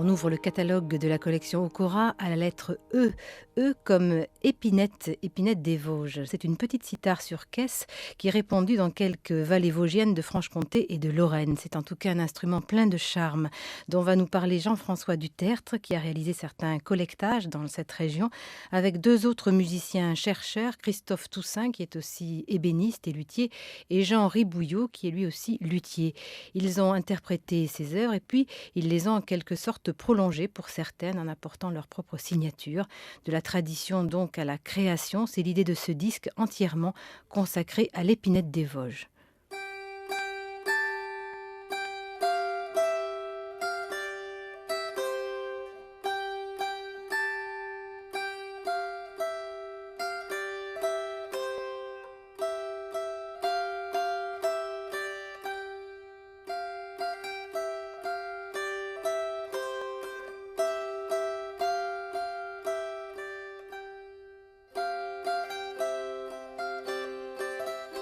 On ouvre le catalogue de la collection Okora à la lettre E. E comme épinette, épinette des Vosges. C'est une petite cithare sur caisse qui est répandue dans quelques vallées vosgiennes de Franche-Comté et de Lorraine. C'est en tout cas un instrument plein de charme dont va nous parler Jean-François Dutertre qui a réalisé certains collectages dans cette région avec deux autres musiciens chercheurs, Christophe Toussaint qui est aussi ébéniste et luthier et Jean Ribouillot qui est lui aussi luthier. Ils ont interprété ces œuvres et puis ils les ont en quelque sorte prolongées pour certaines en apportant leur propre signature. De la tradition donc à la création, c'est l'idée de ce disque entièrement consacré à l'épinette des Vosges.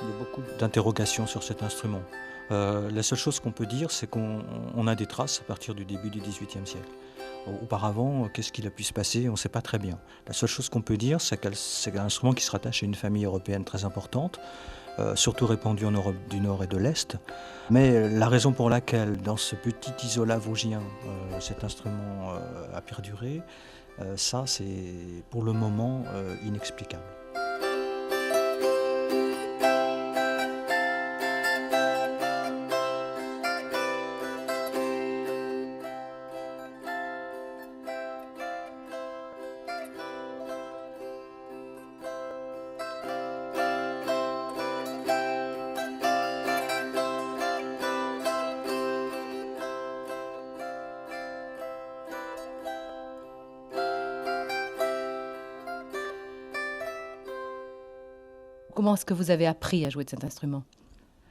Il y a beaucoup d'interrogations sur cet instrument. La seule chose qu'on peut dire, c'est qu'on a des traces à partir du début du XVIIIe siècle. Auparavant, qu'est-ce qu'il a pu se passer? On ne sait pas très bien. La seule chose qu'on peut dire, c'est c'est un instrument qui se rattache à une famille européenne très importante, surtout répandue en Europe du Nord et de l'Est. Mais la raison pour laquelle, dans ce petit isolat vosgien, cet instrument a perduré, ça, c'est pour le moment inexplicable. Comment est-ce que vous avez appris à jouer de cet instrument ?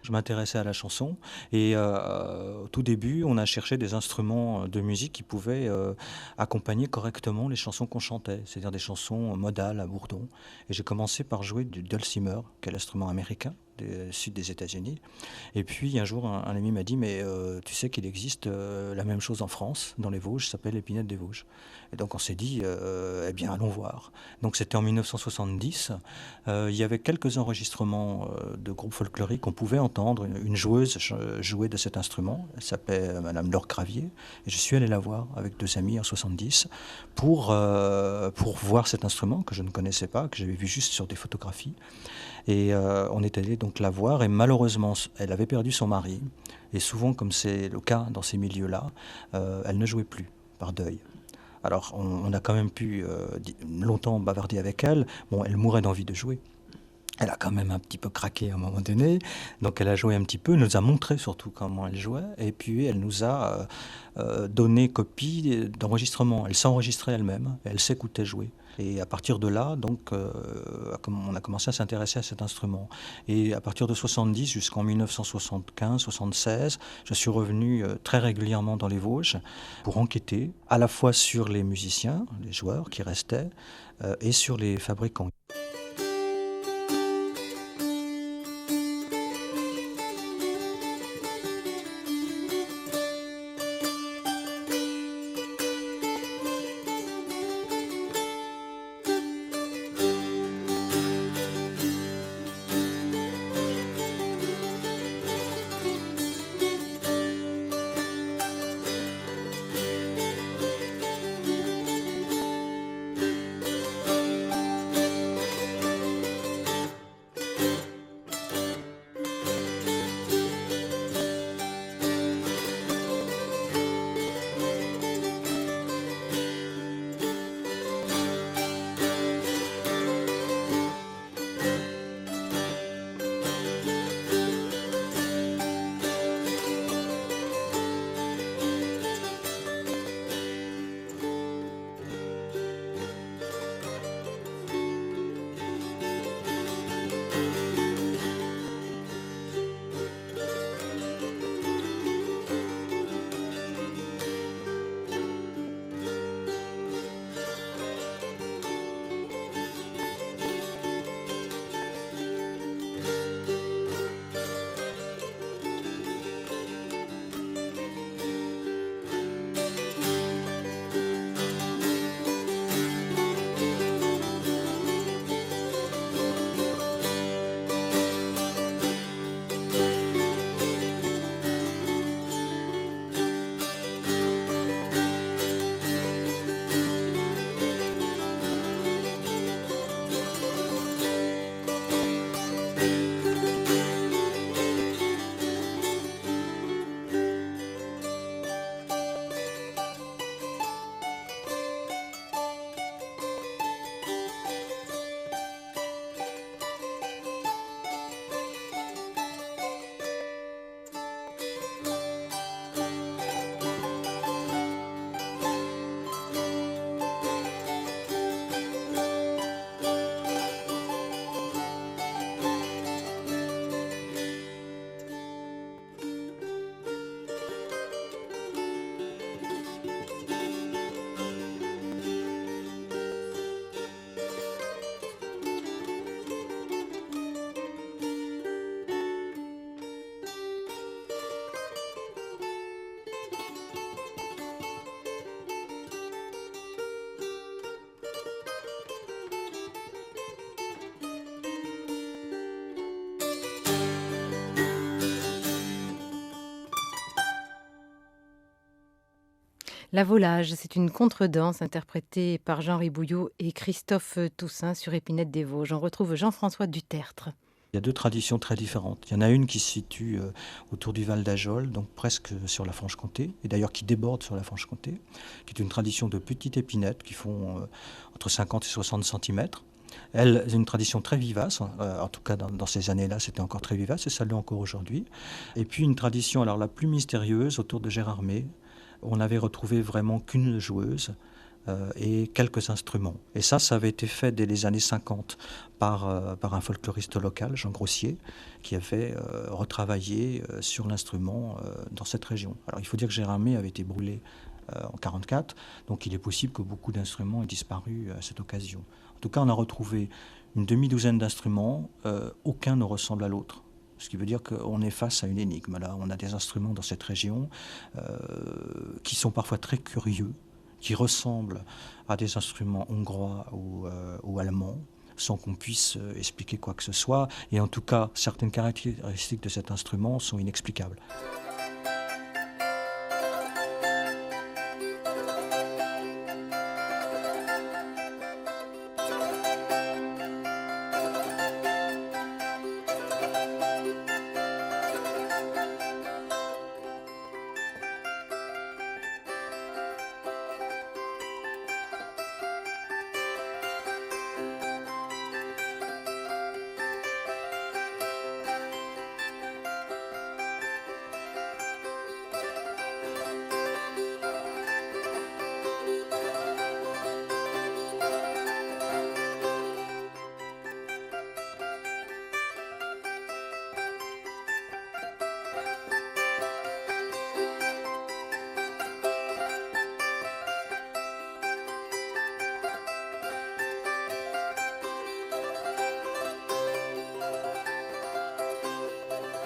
Je m'intéressais à la chanson et au tout début, on a cherché des instruments de musique qui pouvaient accompagner correctement les chansons qu'on chantait, c'est-à-dire des chansons modales à bourdon. Et j'ai commencé par jouer du dulcimer, qui est l'instrument américain du sud des États-Unis. Et puis un jour, un ami m'a dit, mais tu sais qu'il existe la même chose en France, dans les Vosges, ça s'appelle l'épinette des Vosges. Et donc on s'est dit, eh bien allons voir. Donc c'était en 1970. Il y avait quelques enregistrements de groupes folkloriques. On pouvait entendre une joueuse jouer de cet instrument. Elle s'appelait Madame Laure Gravier. Et je suis allé la voir avec deux amis en 70 pour voir cet instrument que je ne connaissais pas, que j'avais vu juste sur des photographies. Et on est allé donc la voir et malheureusement, elle avait perdu son mari. Et souvent, comme c'est le cas dans ces milieux-là, elle ne jouait plus par deuil. Alors, on a quand même pu longtemps bavarder avec elle. Bon, elle mourait d'envie de jouer. Elle a quand même un petit peu craqué à un moment donné, donc elle a joué un petit peu, elle nous a montré surtout comment elle jouait, et puis elle nous a donné copie d'enregistrement. Elle s'enregistrait elle-même, elle s'écoutait jouer. Et à partir de là, donc, on a commencé à s'intéresser à cet instrument. Et à partir de 70 jusqu'en 1975-76, je suis revenu très régulièrement dans les Vosges pour enquêter à la fois sur les musiciens, les joueurs qui restaient, et sur les fabricants. La Volage, c'est une contredanse interprétée par Jean Ribouillot et Christophe Toussaint sur Épinette des Vosges. On retrouve Jean-François Dutertre. Il y a deux traditions très différentes. Il y en a une qui se situe autour du Val d'Ajol, donc presque sur la Franche-Comté, et d'ailleurs qui déborde sur la Franche-Comté, qui est une tradition de petites épinettes qui font entre 50 et 60 centimètres. Elle est une tradition très vivace, en tout cas dans ces années-là c'était encore très vivace et ça l'est encore aujourd'hui. Et puis une tradition alors la plus mystérieuse autour de Gérardmer. On n'avait retrouvé vraiment qu'une joueuse et quelques instruments. Et ça avait été fait dès les années 50 par un folkloriste local, Jean Grossier, qui avait retravaillé sur l'instrument dans cette région. Alors il faut dire que Gérardmer avait été brûlé en 1944, donc il est possible que beaucoup d'instruments aient disparu à cette occasion. En tout cas, on a retrouvé une demi-douzaine d'instruments, aucun ne ressemble à l'autre. Ce qui veut dire qu'on est face à une énigme. Là, on a des instruments dans cette région qui sont parfois très curieux, qui ressemblent à des instruments hongrois ou allemands, sans qu'on puisse expliquer quoi que ce soit. Et en tout cas, certaines caractéristiques de cet instrument sont inexplicables.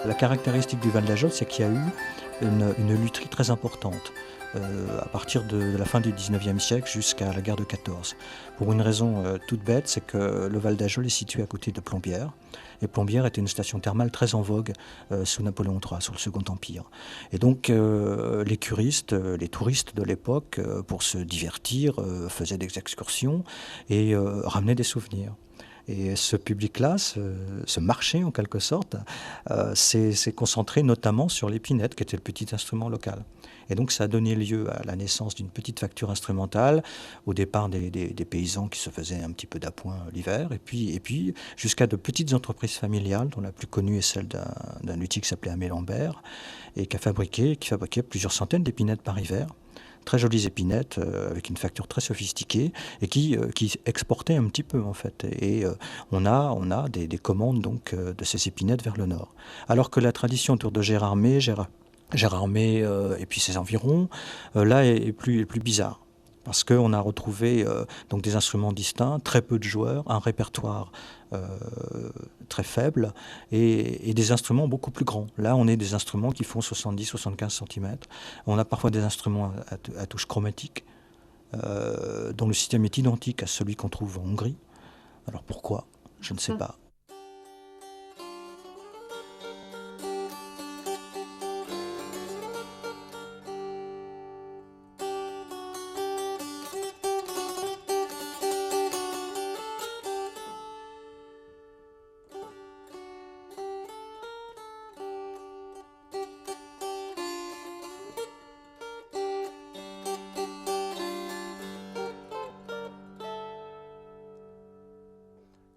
La caractéristique du Val d'Ajol, c'est qu'il y a eu une lutherie très importante à partir de la fin du 19e siècle jusqu'à la guerre de 14. Pour une raison toute bête, c'est que le Val d'Ajol est situé à côté de Plombières. Et Plombières était une station thermale très en vogue sous Napoléon III, sous le Second Empire. Et donc les curistes, les touristes de l'époque, pour se divertir, faisaient des excursions et ramenaient des souvenirs. Et ce public-là, ce marché en quelque sorte, s'est concentré notamment sur l'épinette, qui était le petit instrument local. Et donc ça a donné lieu à la naissance d'une petite facture instrumentale, au départ des paysans qui se faisaient un petit peu d'appoint l'hiver, et puis jusqu'à de petites entreprises familiales, dont la plus connue est celle d'un luthier qui s'appelait Aimé Lambert, et qui fabriquait plusieurs centaines d'épinettes par hiver. Très jolies épinettes avec une facture très sophistiquée et qui exportaient un petit peu en fait. Et on a des commandes donc de ces épinettes vers le nord. Alors que la tradition autour de Gérardmer et puis ses environs, là est plus bizarre. Parce qu'on a retrouvé donc des instruments distincts, très peu de joueurs, un répertoire très faible et des instruments beaucoup plus grands. Là, on est des instruments qui font 70-75 cm. On a parfois des instruments à touche chromatique dont le système est identique à celui qu'on trouve en Hongrie. Alors pourquoi ? Je ne sais pas.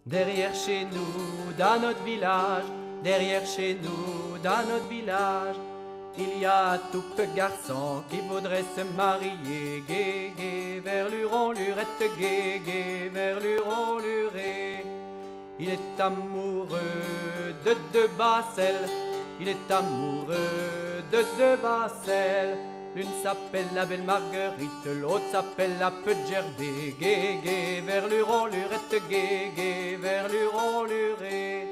Derrière chez nous, dans notre village, derrière chez nous, dans notre village, il y a un tout petit garçon qui voudrait se marier, gai, gai, vers l'Huron, lurette, gai, gai, vers l'Huron, luré. Il est amoureux de deux bacelles, il est amoureux de deux bacelles. L'une s'appelle la belle Marguerite, l'autre s'appelle la petite Gerbée. Gai, gai, vers l'Huron, lurette, gai, gai, vers l'Huron, luré.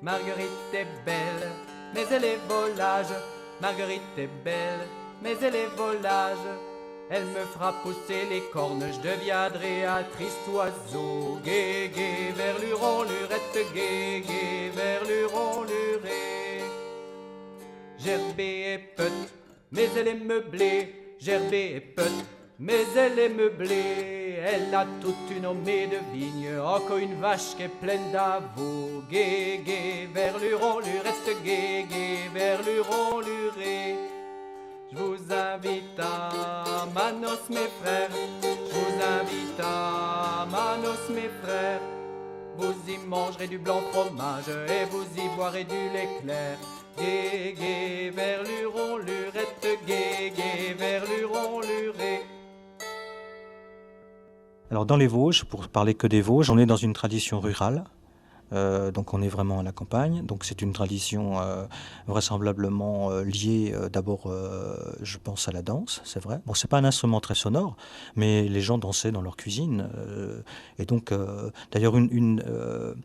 Marguerite est belle, mais elle est volage. Marguerite est belle, mais elle est volage. Elle me fera pousser les cornes, je deviendrai un triste oiseau. Gai, gai, vers l'Huron, lurette, gai, gai, vers l'Huron, luré. Gerbée est petite, mais elle est meublée. gerbée et petite, mais elle est meublée. Elle a toute une hommée de vigne, encore une vache qui est pleine d'avaux. Gué, gué, vers l'Huron, reste gué, gué, vers l'Huron, luré. Je vous invite à ma noce, mes frères. Je vous invite à ma noce, mes frères. Vous y mangerez du blanc fromage et vous y boirez du lait clair. Gué, gué, vers l'Huron, lurette, gué, gué, vers l'Huron, luré. Alors dans les Vosges, pour parler que des Vosges, on est dans une tradition rurale. Donc on est vraiment à la campagne. Donc c'est une tradition vraisemblablement liée d'abord, je pense, à la danse, c'est vrai. Bon, c'est pas un instrument très sonore, mais les gens dansaient dans leur cuisine. Et donc, d'ailleurs, une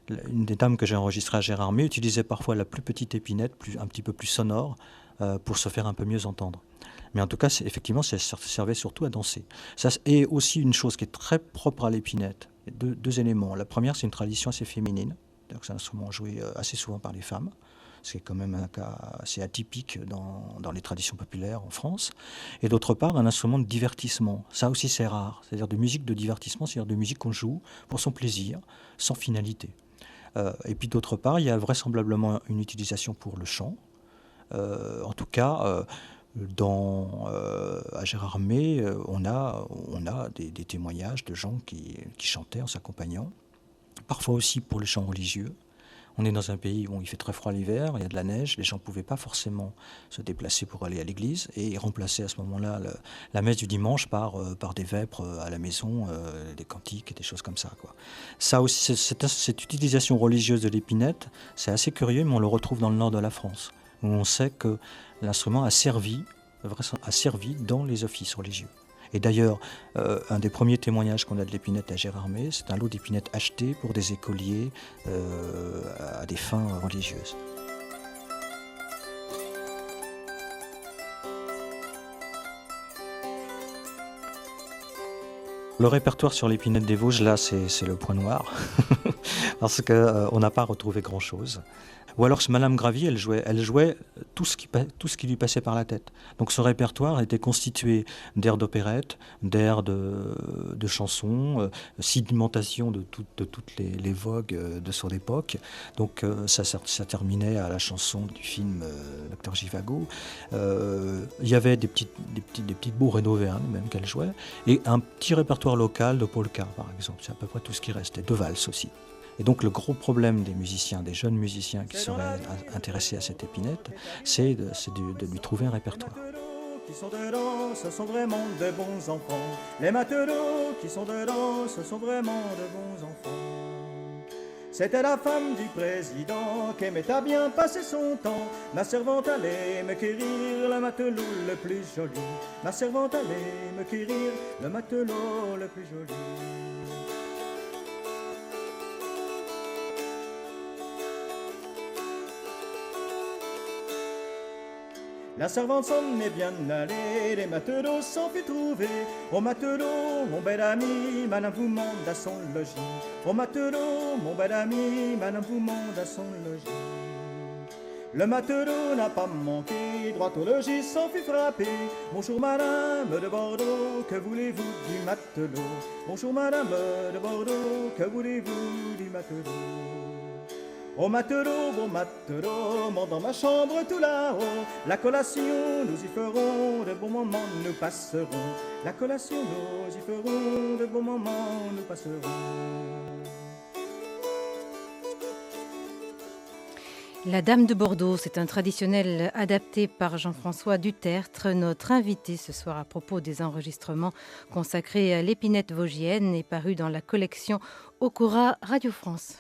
des dames que j'ai enregistrées à Gérardmer utilisait parfois la plus petite épinette, un petit peu plus sonore, pour se faire un peu mieux entendre. Mais en tout cas, effectivement, ça servait surtout à danser. Ça est aussi une chose qui est très propre à l'épinette. Deux éléments. La première, c'est une tradition assez féminine. C'est un instrument joué assez souvent par les femmes. C'est quand même un cas assez atypique dans les traditions populaires en France. Et d'autre part, un instrument de divertissement. Ça aussi, c'est rare. C'est-à-dire de musique de divertissement, c'est-à-dire de musique qu'on joue pour son plaisir, sans finalité. Et puis d'autre part, il y a vraisemblablement une utilisation pour le chant. En tout cas, à Gérardmer, on a des témoignages de gens qui chantaient en s'accompagnant. Parfois aussi pour le chant religieux. On est dans un pays où il fait très froid l'hiver, il y a de la neige, les gens ne pouvaient pas forcément se déplacer pour aller à l'église et ils remplaçaient à ce moment-là la messe du dimanche par des vêpres à la maison, des cantiques et des choses comme ça, quoi. Ça aussi, cette utilisation religieuse de l'épinette, c'est assez curieux, mais on le retrouve dans le nord de la France, où on sait que l'instrument a servi dans les offices religieux. Et d'ailleurs, un des premiers témoignages qu'on a de l'épinette à Gérardmer, c'est un lot d'épinettes achetées pour des écoliers à des fins religieuses. Le répertoire sur l'épinette des Vosges, là, c'est le point noir, parce qu'on n'a pas retrouvé grand-chose. Ou alors Madame Gravy, elle jouait tout ce qui lui passait par la tête. Donc ce répertoire était constitué d'airs d'opérette, d'airs de chansons, sédimentation de toutes les vogues de son époque. Donc ça terminait à la chanson du film Docteur Givago. Il y avait des petites bourres rénovéennes même qu'elle jouait, et un petit répertoire local de polka par exemple. C'est à peu près tout ce qui restait, de valse aussi. Et donc le gros problème des musiciens, des jeunes musiciens qui seraient intéressés à cette épinette, c'est de lui trouver un répertoire. Qui sont dedans, ce sont vraiment de bons enfants. Les matelots qui sont dedans, ce sont vraiment de bons enfants. C'était la femme du président qui aimait à bien passer son temps. Ma servante allait me quérir le matelot le plus joli. Ma servante allait me quérir le matelot le plus joli. La servante s'en est bien allée, les matelots s'en fut trouver. Au matelot, mon bel ami, madame vous mande à son logis. Au matelot, mon bel ami, madame vous mande à son logis. Le matelot n'a pas manqué, droit au logis s'en fut frappé. Bonjour madame de Bordeaux, que voulez-vous du matelot? Bonjour madame de Bordeaux, que voulez-vous du matelot? Au matelot, bon matelot, monte dans ma chambre tout là-haut. La collation, nous y ferons, de bons moments nous passerons. La collation, nous y ferons, de bons moments nous passerons. La Dame de Bordeaux, c'est un traditionnel adapté par Jean-François Dutertre, notre invité ce soir à propos des enregistrements consacrés à l'épinette vosgienne et paru dans la collection Okura Radio France.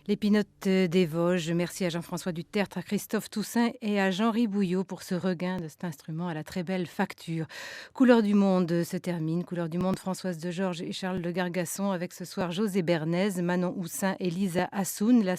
L'épinote des Vosges. Merci à Jean-François Dutertre, à Christophe Toussaint et à Jean-Ry Bouillot pour ce regain de cet instrument à la très belle facture. Couleur du monde se termine. Couleur du monde, Françoise de Georges et Charles de Gargasson avec ce soir José Bernays, Manon Houssin et Lisa Hassoun. La